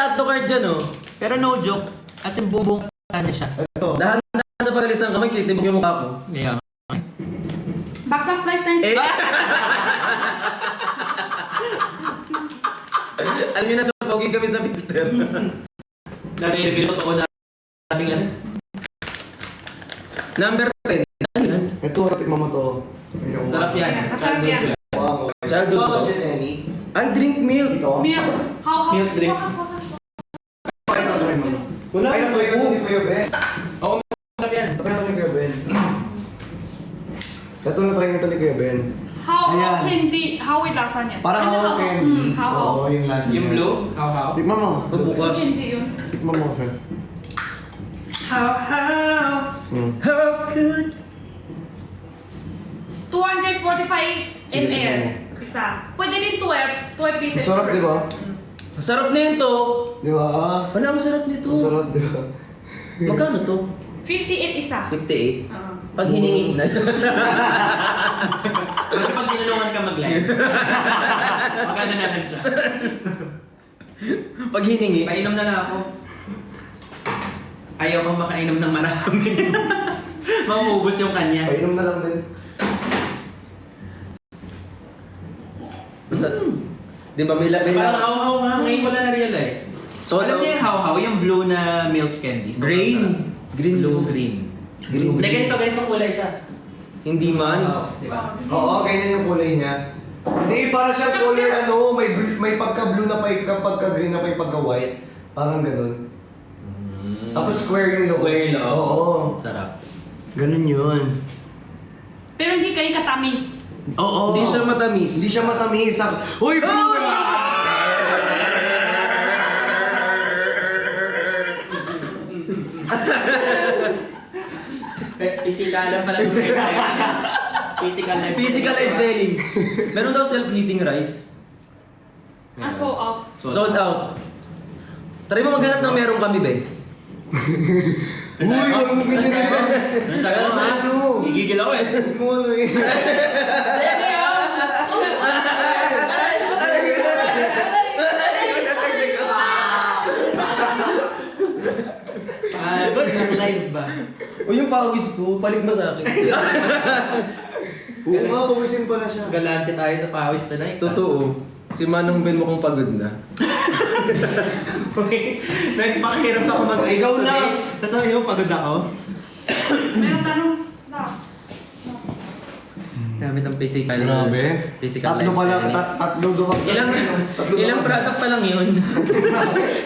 add to cart dyan, oh. Pero no joke, as in buong kanya siya. Ito. Dahan-dahan sa pagalis ng kamay, kitibog yung mukha ko. Yeah. Baksak price na Eh! Alam niyo na sa pogi kami sa filter. Nare-reveal ko na ating ano. Number 10. Ano yan? Ito, tikman mo to. Ayun. Sarap yan. Masarap yan. Wow. Childhood Ito, to. Jenny. Ay, drink milk. Ito. Milk. How? Milk drink. Ay, ito, try mo. Wala. Ay, ito, ito ni Kuya Ben. Oo, sarap yan. Ito ni Kuya Ben. Ito na try nito ni Kuya Ben. How Ayan. candy? How with lasagna? Parang Ano, hawak candy. How? Oo, yung last Yung niya. blue, how? Tikman mo. Bukas. Candy yun. Tikman mo, friend. How Hmm. could 245 ml. Isa. Pwede rin 12 pieces. Ang sarap, di ba? Masarap na yun to. Di ba? Ano ang sarap nito? Ang sarap, di ba? Magkano to? 58 isa. 58. Oo. Pag hiningi na. Ano pag tinulungan ka mag-live? Magkano na lang siya? Pag hiningi. Painom na lang ako. Ayaw kong makainom ng marami. Mauubos yung kanya. Painom na lang din. Basta, di ba may labi Parang na? how-how nga. Ngayon ko lang na-realize. So, Alam niyo yung how-how? Yung blue na milk candy. So, Green. Green. Blue, green. Green. Hindi, ganitong kulay siya. Hindi man. Di ba? Oo, ganyan yung kulay niya. Hindi, para siyang color ano, may pagka-blue na pa, pagka-green na pa, pagka-white. Parang ganun. Tapos square yung loob. Square yung loob. Oo. Sarap. Ganun yun. Pero hindi kayo katamis. Oo. Hindi siya matamis. Hindi siya matamis. Uy, blue! Pisikalan pala ito sa Physical life. Physical life selling. Meron daw self-heating rice. So out. Sold out. Try mo maghanap ng meron kami, be. Uy, wag mo ganyan. Nasaka mo ha? Ano? Gigigil ako eh. Wag mo ano eh. Good na live ba? O yung pawis ko, balik mo sa akin. Oo nga, pawisin pa na siya. Galante tayo sa pawis tonight. Totoo. Si Manong Ben mukhang pagod na. Nagpakahirap ako mag-ayos. Ikaw na. Tapos sabi mo, pagod ako. Meron tanong. No. Gamit ang physical. Grabe. Physical Tatlo life pa lang, selling. tatlo gawa. Ilang product pa lang yun?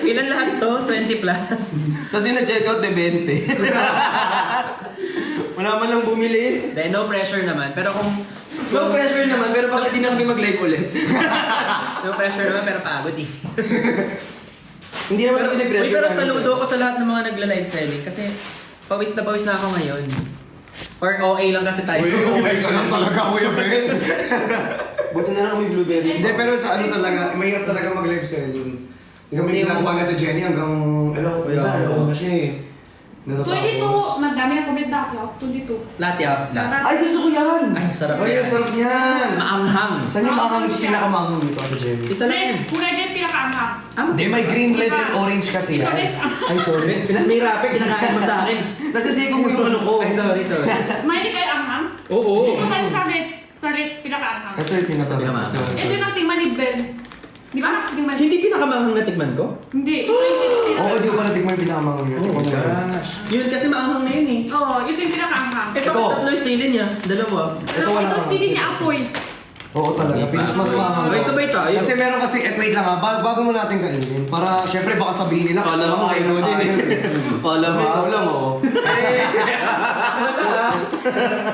Ilan lahat to? 20 plus. Tapos yung na-check out de 20. Wala man lang bumili. Dahil no pressure naman. Pero kung... No pressure naman, pero bakit di na kami mag-live ulit? No pressure naman, pero pagod eh. Hindi naman sa pinipressure. Uy, pero namin. saludo ko sa lahat ng mga nagla-live selling. Kasi pawis na ako ngayon. Or OA lang kasi tayo. talaga, Kuya Ben. Buti na lang may blueberry. Hindi, pero sa ano talaga, mahirap talaga mag-live selling. Hindi kami ginagawa na Jenny hanggang, ano na siya eh. 22. Madami na comment dati. 22. Lahat yan. Lahat. Ay, gusto ko yan! Ay, sarap Ay, ang sarap niyan! Maanghang. Saan yung pinakamanghang nito, Ate Jenny? Isa lang yan. Red. Kulay din pinakaanghang. Hindi, may green, red, and orange kasi Ito yan. guys. Ay, sorry. May rape, kinakain mo sa akin. Nasisiko mo yung ano ko. Ay, sorry. May di kayo anghang? Oo. Ito tayo sa red. Sa red pinakaanghang. Ito yung Pinakamanghang. Ito yung tingman ni Ben. Di ba? Tingman. Hindi pinakamanghang na tikman ko? Hindi. Ito yung Oo, di ko pa natikman yung pinakamanghang niya. Oh my gosh. Yun kasi maanghang na yun eh. Oo, ito yung pinakaanghang. Ito, Ito. tatlo yung sili niya. Dalawa. Ito wala pa. sili niya apoy. Oo talaga, pinis mas maanghang. Ay, sabay tayo. Kasi meron kasi, wait lang ha, bago mo natin kainin. Para, syempre baka sabihin nila, Kala mo kayo din eh. Kala mo ikaw lang oh.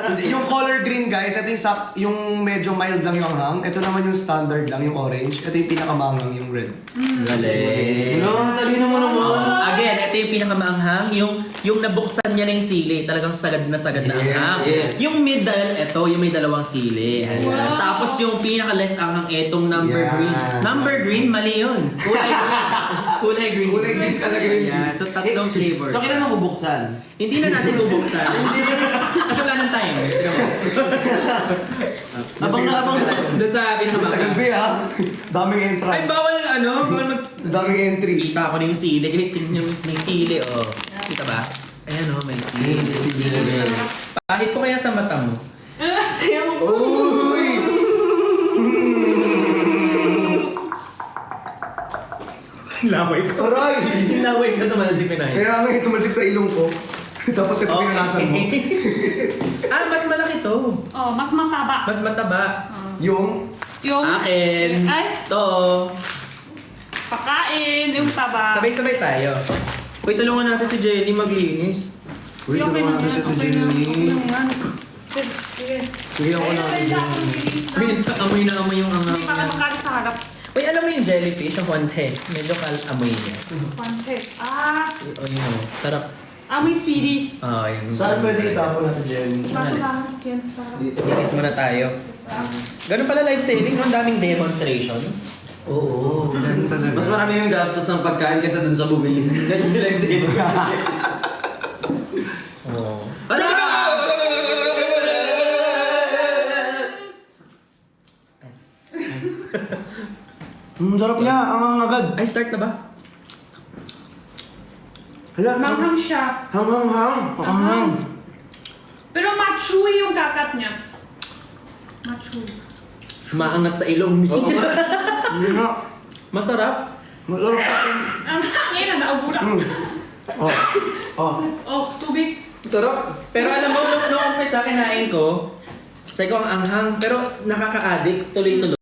Hindi, yung color green guys, ito yung medyo mild lang yung anghang. Ito naman yung standard lang, yung orange. Ito yung pinakamanghang, yung red. Galing. Ano, talino mo naman. Again, ito yung pinakamaanghang, yung nabuksan niya ng sili, talagang sagad na anghang. Yes. Yung middle, ito, yung may dalawang sili. Ayan. Wow. Tapos yung pinaka-less anghang, etong number Yan. green. Number green, mali yun. Kulay green. Kulay green. Kulay green talaga yun. Ayan, so tatlong flavor. So, kailan mo bubuksan? Hindi na natin bubuksan. Hindi na. Kasi wala nang time. Abang na abang na. Doon sa Tagal pinakamaganda. ba ha? Daming Ay, entrance. bawal bawal mag... Daming entry. Kita ko na yung sili. Guys, tingnan nyo may sili, oh. Kita ba? Ayan, oh, may sili. Pahit ko kaya sa mata mo. Kaya mo... Uy! Laway ko. Aray! Laway ko naman si Pinay. Kaya nga tumalsik sa ilong ko. Tapos ito pinanasan mo. Mas malaki to. Oh, mas mataba. Mas mataba. Yung Yung... Akin. Ay, To. pakain. Yung taba. Sabay-sabay tayo. Uy, tulungan natin si Jelly maglinis. Uy, Okay na tulungan natin yan, siya to, okay na. Jenny. Okay na yan. Sige. Sige ako na. Uy, amoy na amoy yung Hindi para angang. makali sa harap. Uy, alam mo yung jellyfish, yung konti. Medyo amoy niya. Pantek. Ah, O yun o. Sarap. may sili. Yung... Saan pwede itapon natin, Jenny? Baso lang. Yan. Dito. Inis muna tayo. Ganun pala live selling, no? Ang daming demonstration. Oo, ganun talaga. Mas marami yung gastos ng pagkain kaysa dun sa bumili. Ganyan yung lang sa'yo. Oo. Sarap niya, ang agad. Ay, start na ba? Hala, Manghang siya. hang. Hang. Pero machewy yung kakat niya. Machewy. Maangat sa ilong. Oo nga. Hindi nga. Masarap. Masarap pa. Ang hangin na naubura. Oh. Oh. Oh, tubig. Sarap. Pero alam mo, nung umpisa kinain ko, sabi ko ang anghang, pero nakaka-addict tuloy-tuloy.